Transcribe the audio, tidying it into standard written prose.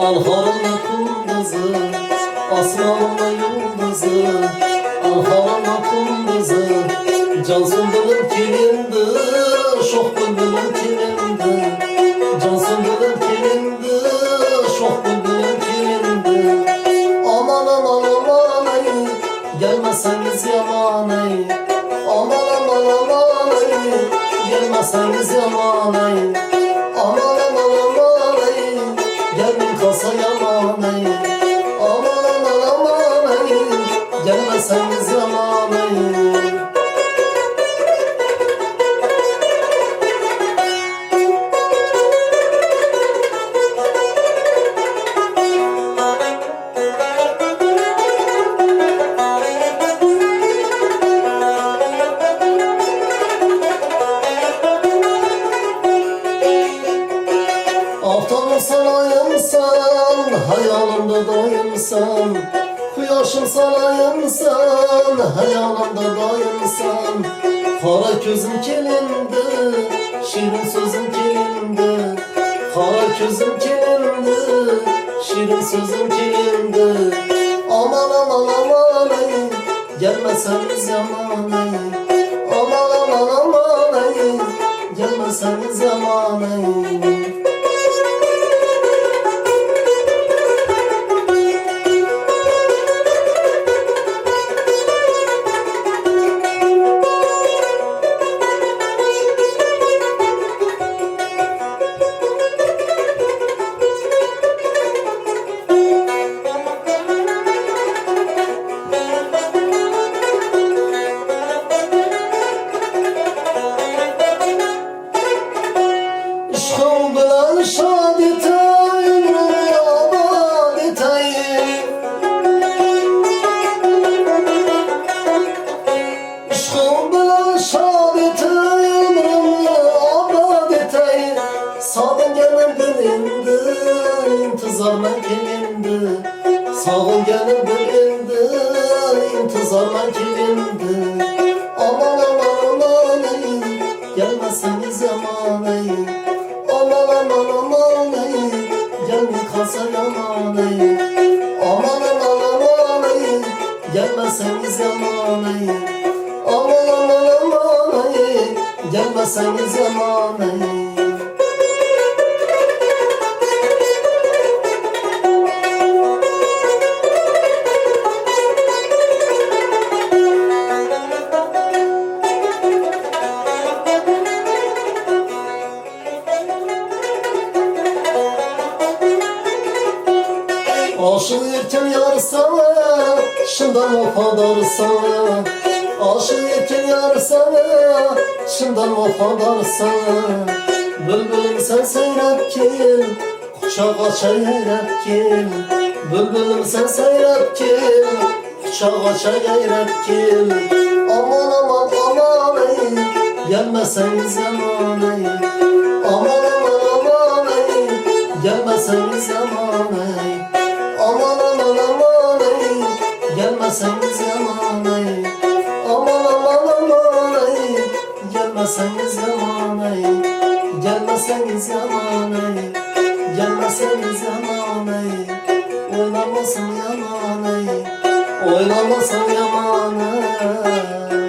Alharımla kunduzı, aslanımla yıldızı. Alharımla kunduzı, cansın bülüm kilindi. Şoh bülbülüm kilindi, cansın bülüm kilindi. Şoh bülbülüm kilindi. Aman aman aman ey, gelmeseniz yaman ey. Aman aman aman ey, gelmeseniz yaman ey. Aman aman aman ey, gelin kasa yaman ey. Aman aman aman ey, gelmeseniz yaman ey. Aftanım sarayımsan, hayalimde dayımsan. Kuyaşım sarayımsan, hayalimde dayımsan. Kara gözüm kilindi, şirin sözüm kilindi. Kara gözüm kilindi, şirin sözüm kilindi. Aman aman aman ey, gelmeseniz yaman ey. Aman aman aman ey, gelmeseniz yaman ey. İşkım bilen şad eteyim, ömrümü abad eteyim. İşkım bilen şad eteyim, ömrümü abad eteyim. Sağın gelin bilindi, intizarla gelindi. Sağın gelin bilindi, intizarla gelindi. Aman aman aman ey, gelmeseniz yaman ey. Aman aman aman ey, gelme kasa yaman ey. Aman aman aman ey, gelmeseniz yaman ey. Aman aman aman ey, gelmeseniz yaman ey. Aşık erken yar sana, şundan vefadar sana. Aşık erken yar sana, şundan vefadar sana. Bülbülüm sen seyrep gel, kuşağa çeyrep gel. Bülbülüm sen seyrep gel, kuşağa çeyrep gel. Aman aman aman ey, gelmeseniz yaman ey. Aman aman aman ey, gelmeseniz yaman ey. Aman aman aman ey, gelmeseniz yaman ey. Aman aman aman ey, gelmeseniz yaman ey. Gelmeseniz yaman ey, gelmeseniz yaman ey. Oynamasın yaman ey, oynamasın yaman ey.